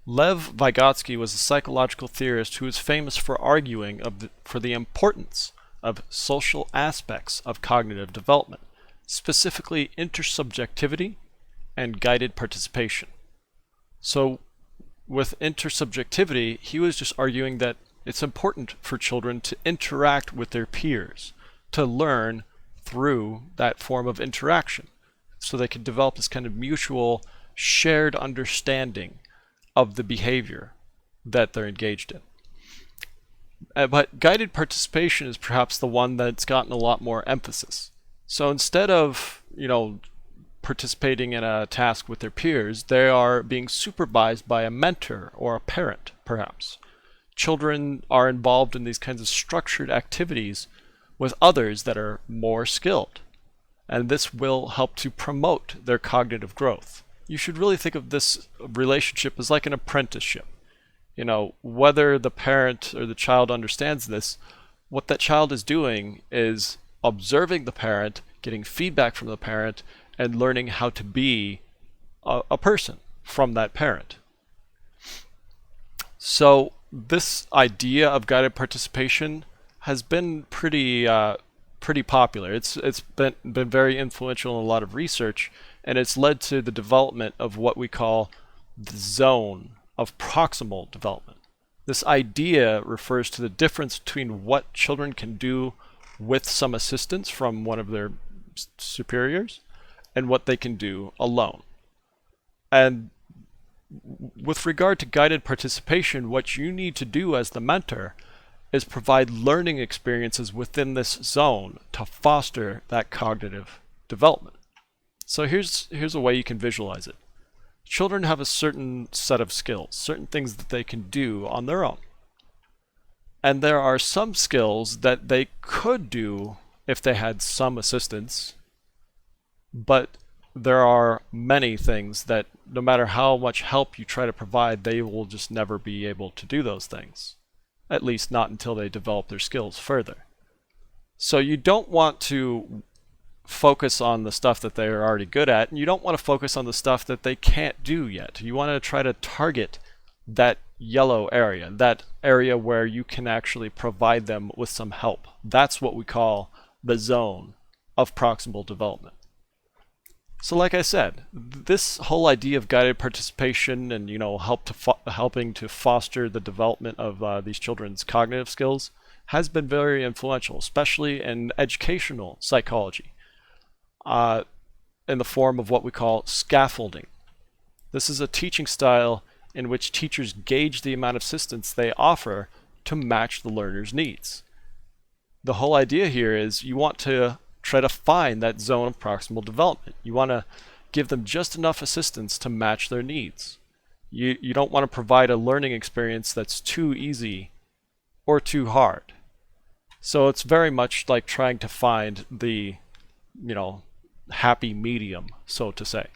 Lev Vygotsky was a psychological theorist who is famous for arguing for the importance of social aspects of cognitive development, specifically intersubjectivity and guided participation. So with intersubjectivity, he was just arguing that it's important for children to interact with their peers, to learn through that form of interaction, so they can develop this kind of mutual shared understanding of the behavior that they're engaged in. But guided participation is perhaps the one that's gotten a lot more emphasis. So instead of, participating in a task with their peers, they are being supervised by a mentor or a parent, perhaps. Children are involved in these kinds of structured activities with others that are more skilled, and this will help to promote their cognitive growth. You should really think of this relationship as like an apprenticeship. Whether the parent or the child understands this, what that child is doing is observing the parent, getting feedback from the parent, and learning how to be a person from that parent. So this idea of guided participation has been pretty popular. It's been very influential in a lot of research, and it's led to the development of what we call the zone of proximal development. This idea refers to the difference between what children can do with some assistance from one of their superiors and what they can do alone. And with regard to guided participation, what you need to do as the mentor is provide learning experiences within this zone to foster that cognitive development. So here's a way you can visualize it. Children have a certain set of skills, certain things that they can do on their own. And there are some skills that they could do if they had some assistance, but there are many things that no matter how much help you try to provide, they will just never be able to do those things. At least not until they develop their skills further. So you don't want to focus on the stuff that they're already good at, and you don't want to focus on the stuff that they can't do yet. You want to try to target that yellow area, that area where you can actually provide them with some help. That's what we call the zone of proximal development. So like I said, this whole idea of guided participation and helping to foster the development of these children's cognitive skills has been very influential, especially in educational psychology, in the form of what we call scaffolding. This is a teaching style in which teachers gauge the amount of assistance they offer to match the learner's needs. The whole idea here is you want to try to find that zone of proximal development. You want to give them just enough assistance to match their needs. You don't want to provide a learning experience that's too easy or too hard. So it's very much like trying to find the, happy medium, so to say.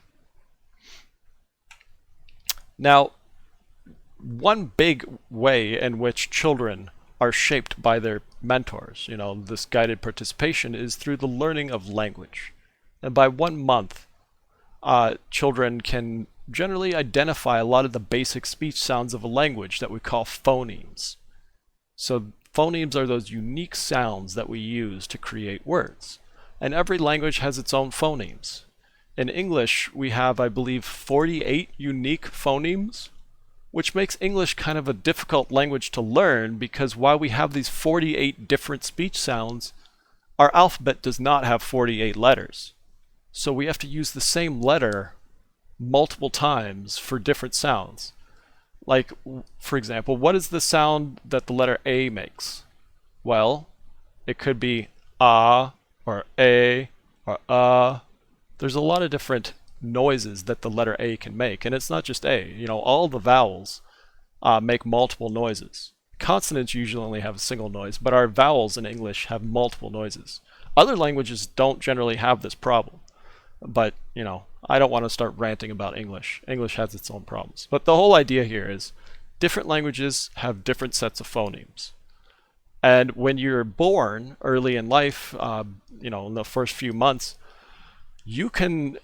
Now, one big way in which children are shaped by their mentors, this guided participation, is through the learning of language. And by 1 month, children can generally identify a lot of the basic speech sounds of a language that we call phonemes. So phonemes are those unique sounds that we use to create words. And every language has its own phonemes. In English, we have, I believe, 48 unique phonemes, which makes English kind of a difficult language to learn because while we have these 48 different speech sounds, our alphabet does not have 48 letters. So we have to use the same letter multiple times for different sounds. Like, for example, what is the sound that the letter A makes? Well, it could be ah, or a, or There's a lot of different noises that the letter A can make, and it's not just A. All the vowels make multiple noises. Consonants usually only have a single noise, but our vowels in English have multiple noises. Other languages don't generally have this problem, but I don't want to start ranting about English. English has its own problems. But the whole idea here is different languages have different sets of phonemes. And when you're born early in life, in the first few months, you can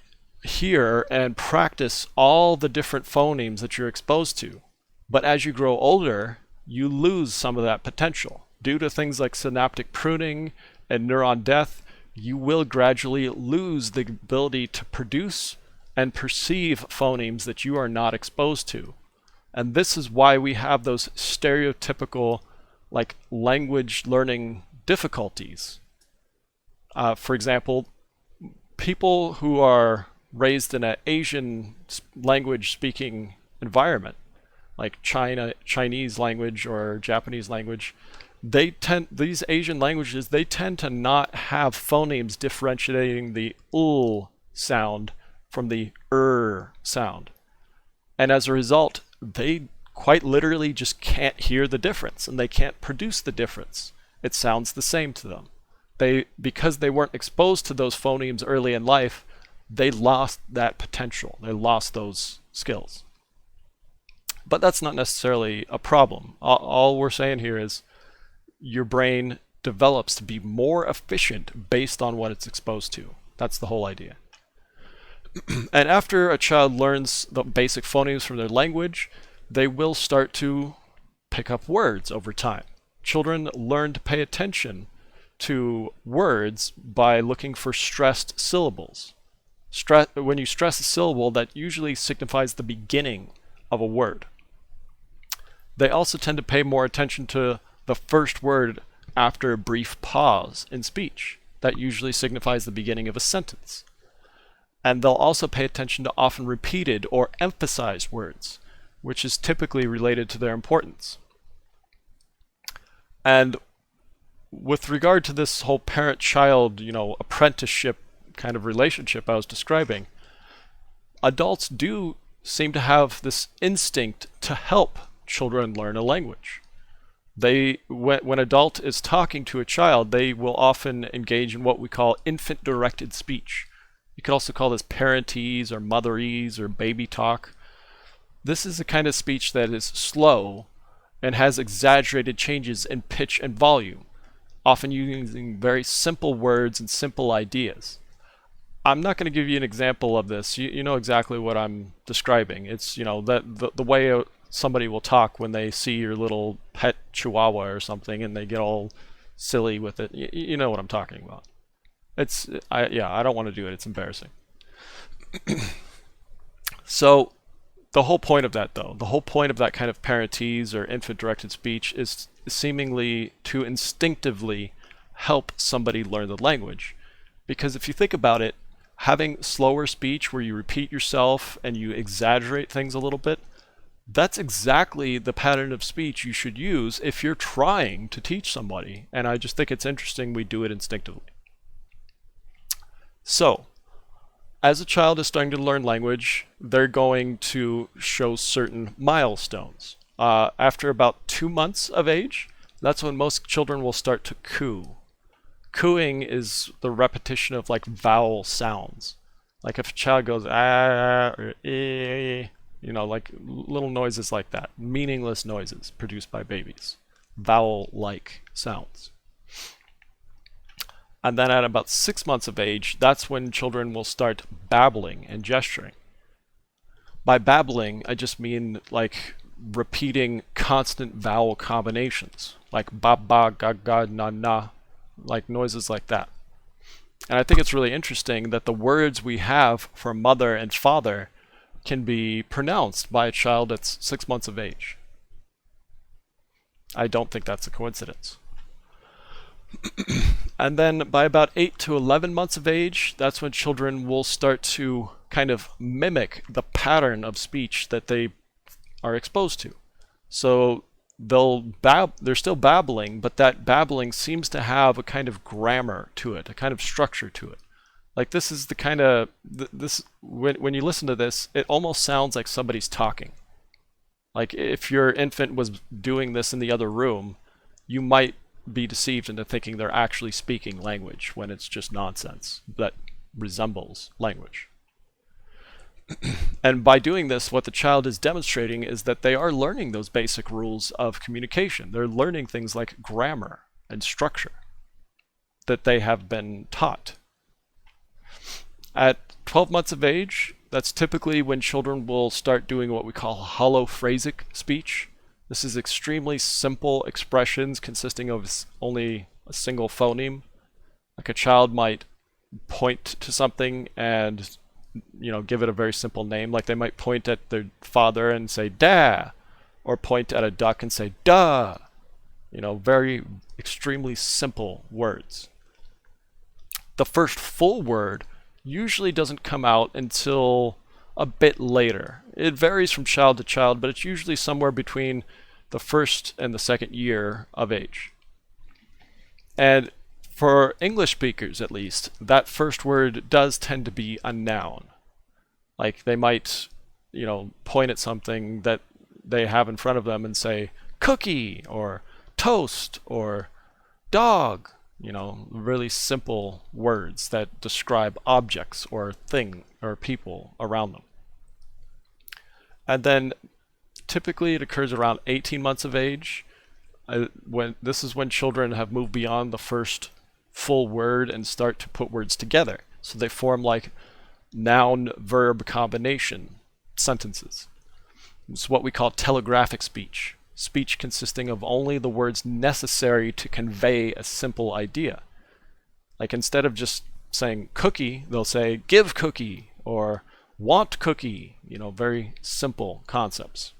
hear and practice all the different phonemes that you're exposed to. But as you grow older, you lose some of that potential. Due to things like synaptic pruning and neuron death, you will gradually lose the ability to produce and perceive phonemes that you are not exposed to. And this is why we have those stereotypical language learning difficulties. For example, people who are raised in an Asian language speaking environment, like Chinese language or Japanese language, these Asian languages, they tend to not have phonemes differentiating the ul sound from the sound. And as a result, they quite literally just can't hear the difference, and they can't produce the difference. It sounds the same to them. Because they weren't exposed to those phonemes early in life, they lost that potential. They lost those skills. But that's not necessarily a problem. All we're saying here is your brain develops to be more efficient based on what it's exposed to. That's the whole idea. And after a child learns the basic phonemes from their language, they will start to pick up words over time. Children learn to pay attention to words by looking for stressed syllables. When you stress a syllable, that usually signifies the beginning of a word. They also tend to pay more attention to the first word after a brief pause in speech. That usually signifies the beginning of a sentence. And they'll also pay attention to often repeated or emphasized words, which is typically related to their importance. And with regard to this whole parent-child, apprenticeship kind of relationship I was describing, adults do seem to have this instinct to help children learn a language. When an adult is talking to a child, they will often engage in what we call infant-directed speech. You could also call this parentese or motherese or baby talk. This is a kind of speech that is slow and has exaggerated changes in pitch and volume, often using very simple words and simple ideas. I'm not going to give you an example of this. You know exactly what I'm describing. It's that the way somebody will talk when they see your little pet chihuahua or something and they get all silly with it. You know what I'm talking about. I don't want to do it. It's embarrassing. So the whole point of that, though, the whole point of that kind of parentese or infant-directed speech is seemingly to instinctively help somebody learn the language. Because if you think about it, having slower speech where you repeat yourself and you exaggerate things a little bit, that's exactly the pattern of speech you should use if you're trying to teach somebody. And I just think it's interesting we do it instinctively. So, as a child is starting to learn language, they're going to show certain milestones. After about 2 months of age, that's when most children will start to coo. Cooing is the repetition of vowel sounds. Like if a child goes ah or eh, little noises like that, meaningless noises produced by babies, vowel-like sounds. And then at about 6 months of age, that's when children will start babbling and gesturing. By babbling, I just mean repeating constant vowel combinations, like ba ba ga ga na na, noises like that. And I think it's really interesting that the words we have for mother and father can be pronounced by a child that's 6 months of age. I don't think that's a coincidence. And then by about 8 to 11 months of age, that's when children will start to kind of mimic the pattern of speech that they are exposed to. So they're still babbling, but that babbling seems to have a kind of grammar to it, a kind of structure to it. This is the kind of, when you listen to this, it almost sounds like somebody's talking. If your infant was doing this in the other room, you might be deceived into thinking they're actually speaking language when it's just nonsense that resembles language. And by doing this, what the child is demonstrating is that they are learning those basic rules of communication. They're learning things like grammar and structure that they have been taught. At 12 months of age, that's typically when children will start doing what we call holophrasic speech. This is extremely simple expressions consisting of only a single phoneme. Like a child might point to something and give it a very simple name. Like they might point at their father and say "da," or point at a duck and say "duh." Very extremely simple words. The first full word usually doesn't come out until a bit later. It varies from child to child, but it's usually somewhere between the first and the second year of age. And for English speakers, at least, that first word does tend to be a noun. Like they might, point at something that they have in front of them and say cookie or toast or dog. Really simple words that describe objects or thing or people around them. And then typically it occurs around 18 months of age. This is when children have moved beyond the first full word and start to put words together. So they form like noun-verb combination sentences. It's what we call telegraphic speech. Speech consisting of only the words necessary to convey a simple idea. Like instead of just saying cookie, they'll say give cookie or want cookie. Very simple concepts.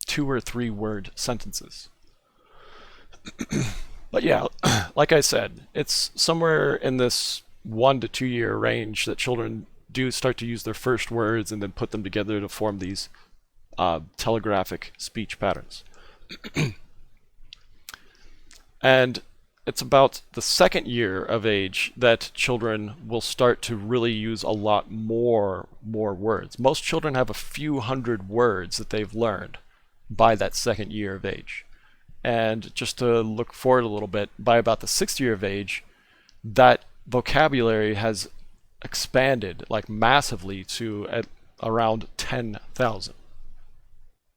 2 or 3 word sentences. But yeah, like I said, it's somewhere in this 1 to 2 year range that children do start to use their first words and then put them together to form these telegraphic speech patterns. And it's about the second year of age that children will start to really use a lot more words. Most children have a few hundred words that they've learned by that second year of age. And just to look forward a little bit, by about the 6th year of age, that vocabulary has expanded like massively to at around 10,000.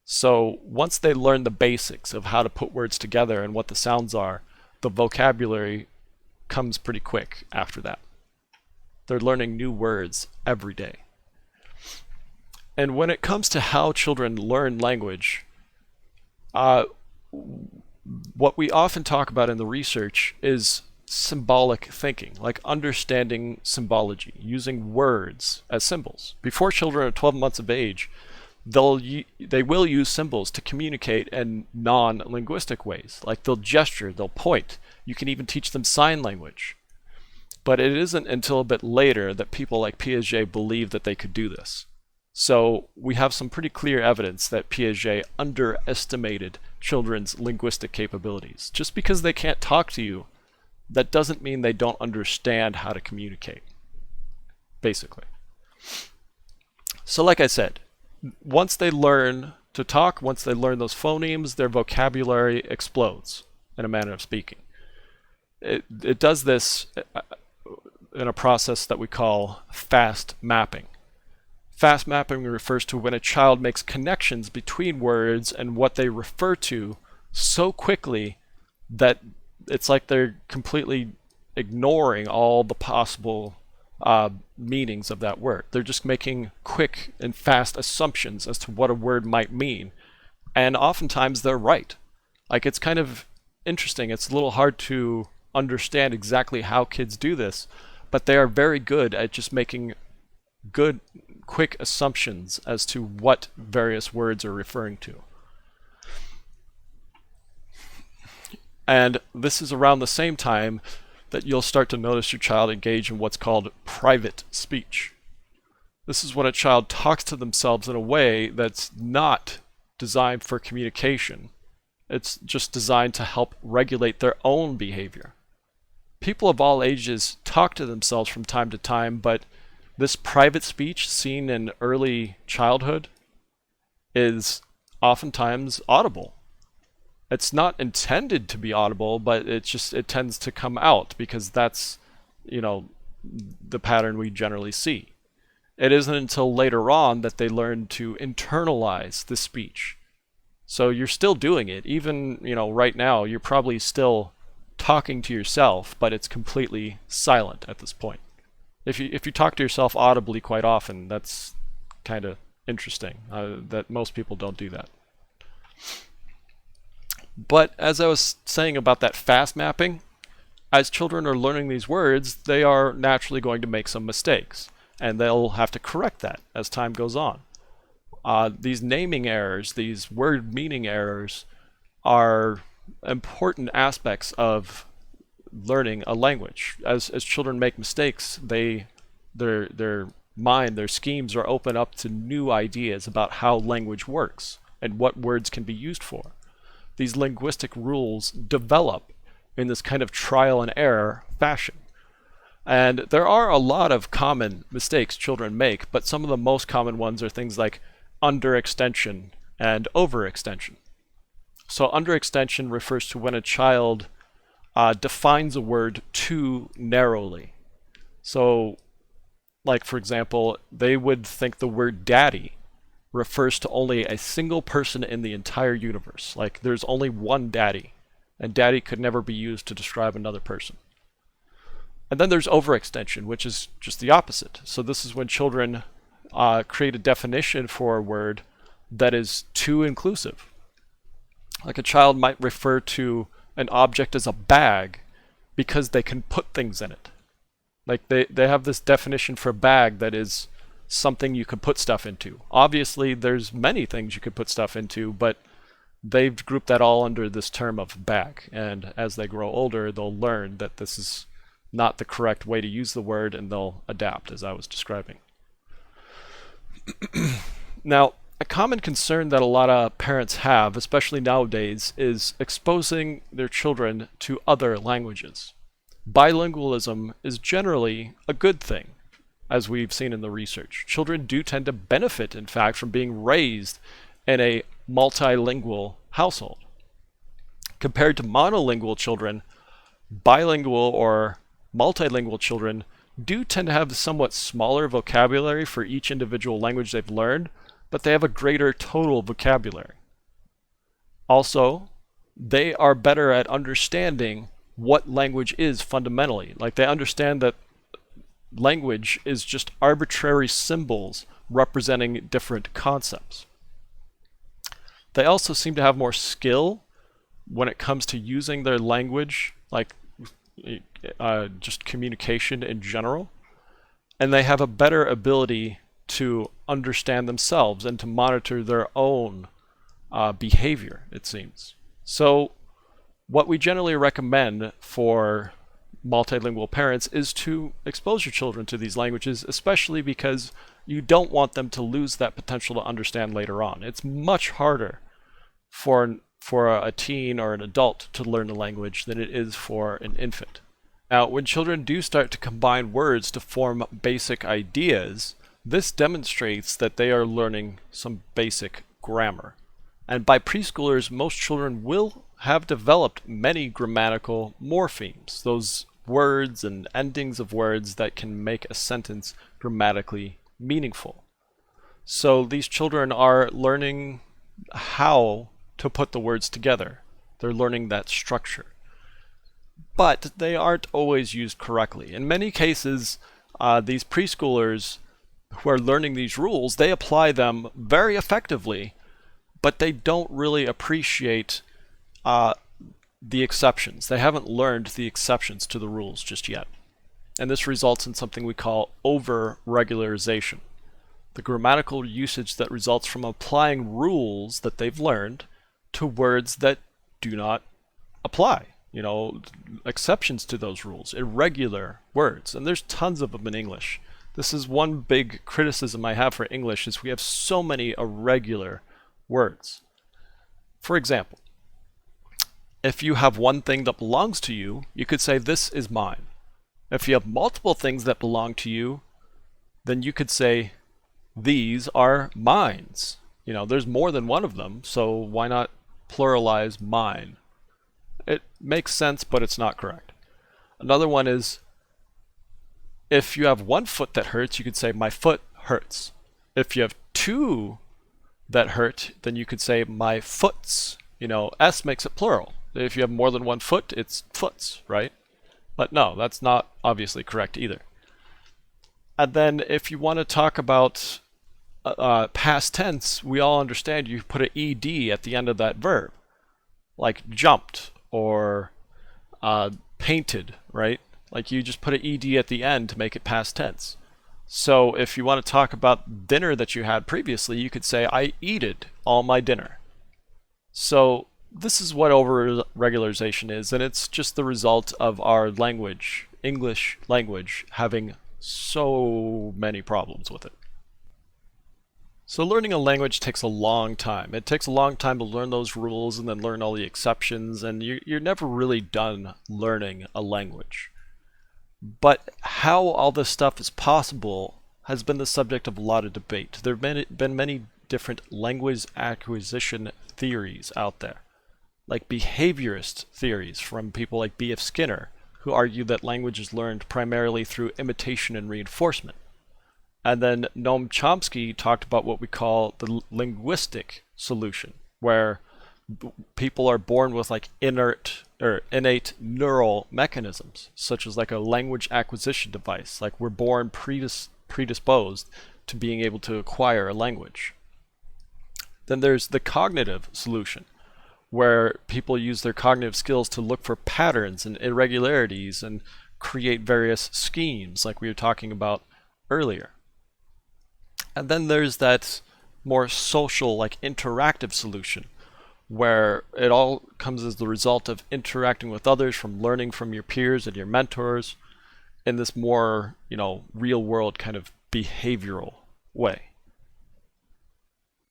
So once they learn the basics of how to put words together and what the sounds are, the vocabulary comes pretty quick after that. They're learning new words every day. And when it comes to how children learn language, what we often talk about in the research is symbolic thinking, like understanding symbology, using words as symbols. Before children are 12 months of age, they will use symbols to communicate in non-linguistic ways. Like they'll gesture, they'll point. You can even teach them sign language. But it isn't until a bit later that people like Piaget believed that they could do this. So we have some pretty clear evidence that Piaget underestimated children's linguistic capabilities. Just because they can't talk to you, that doesn't mean they don't understand how to communicate, basically. So like I said, once they learn to talk, once they learn those phonemes, their vocabulary explodes, in a manner of speaking. It does this in a process that we call fast mapping. Fast mapping refers to when a child makes connections between words and what they refer to so quickly that it's like they're completely ignoring all the possible meanings of that word. They're just making quick and fast assumptions as to what a word might mean. And oftentimes they're right. Like it's kind of interesting. It's a little hard to understand exactly how kids do this, but they are very good at just making good, quick assumptions as to what various words are referring to. And this is around the same time that you'll start to notice your child engage in what's called private speech. This is when a child talks to themselves in a way that's not designed for communication. It's just designed to help regulate their own behavior. People of all ages talk to themselves from time to time, but this private speech seen in early childhood is oftentimes audible. It's not intended to be audible, but it tends to come out because that's, the pattern we generally see. It isn't until later on that they learn to internalize the speech. So you're still doing it. Even, right now, you're probably still talking to yourself, but it's completely silent at this point. If you talk to yourself audibly quite often, that's kind of interesting, that most people don't do that. But as I was saying about that fast mapping, as children are learning these words, they are naturally going to make some mistakes, and they'll have to correct that as time goes on. These naming errors, these word meaning errors, are important aspects of learning a language. As children make mistakes, their mind, their schemes are open up to new ideas about how language works and what words can be used for. These linguistic rules develop in this kind of trial and error fashion. And there are a lot of common mistakes children make, but some of the most common ones are things like underextension and overextension. So underextension refers to when a child defines a word too narrowly. So, like for example, they would think the word daddy refers to only a single person in the entire universe. Like there's only one daddy, and daddy could never be used to describe another person. And then there's overextension, which is just the opposite. So this is when children create a definition for a word that is too inclusive. Like a child might refer to an object as a bag because they can put things in it. Like they have this definition for a bag that is something you could put stuff into. Obviously, there's many things you could put stuff into, but they've grouped that all under this term of bag. And as they grow older, they'll learn that this is not the correct way to use the word, and they'll adapt, as I was describing. Now, a common concern that a lot of parents have, especially nowadays, is exposing their children to other languages. Bilingualism is generally a good thing, as we've seen in the research. Children do tend to benefit, in fact, from being raised in a multilingual household. Compared to monolingual children, bilingual or multilingual children do tend to have a somewhat smaller vocabulary for each individual language they've learned, but they have a greater total vocabulary. Also, they are better at understanding what language is fundamentally. Like they understand that language is just arbitrary symbols representing different concepts. They also seem to have more skill when it comes to using their language, like just communication in general, and they have a better ability to understand themselves and to monitor their own behavior, it seems. So what we generally recommend for multilingual parents is to expose your children to these languages, especially because you don't want them to lose that potential to understand later on. It's much harder for a teen or an adult to learn a language than it is for an infant. Now, when children do start to combine words to form basic ideas, this demonstrates that they are learning some basic grammar. And by preschoolers, most children will have developed many grammatical morphemes, those words and endings of words that can make a sentence grammatically meaningful. So these children are learning how to put the words together. They're learning that structure. But they aren't always used correctly. In many cases, these preschoolers who are learning these rules, they apply them very effectively, but they don't really appreciate the exceptions. They haven't learned the exceptions to the rules just yet. And this results in something we call overregularization. The grammatical usage that results from applying rules that they've learned to words that do not apply. Exceptions to those rules, irregular words. And there's tons of them in English. This is one big criticism I have for English, is we have so many irregular words. For example, if you have one thing that belongs to you, you could say, "This is mine." If you have multiple things that belong to you, then you could say, "These are mines." There's more than one of them, so why not pluralize mine? It makes sense, but it's not correct. Another one is, if you have one foot that hurts, you could say, "My foot hurts. If you have two that hurt, then you could say my foots. S makes it plural. If you have more than one foot, it's foots, right? But no, that's not obviously correct either. And then if you want to talk about past tense, we all understand you put an ed at the end of that verb, like jumped or painted, right? Like you just put an ed at the end to make it past tense. So if you want to talk about dinner that you had previously, you could say, I eated all my dinner. So this is what overregularization is, and it's just the result of our language, English language, having so many problems with it. So learning a language takes a long time. It takes a long time to learn those rules and then learn all the exceptions, and you're never really done learning a language. But how all this stuff is possible has been the subject of a lot of debate. There have been many different language acquisition theories out there, like behaviorist theories from people like B.F. Skinner, who argue that language is learned primarily through imitation and reinforcement. And then Noam Chomsky talked about what we call the linguistic solution, where people are born with like innate neural mechanisms, such as like a language acquisition device. Like we're born predisposed to being able to acquire a language. Then there's the cognitive solution, where people use their cognitive skills to look for patterns and irregularities and create various schemes like we were talking about earlier. And then there's that more social, like interactive solution, where it all comes as the result of interacting with others, from learning from your peers and your mentors in this more, real world kind of behavioral way.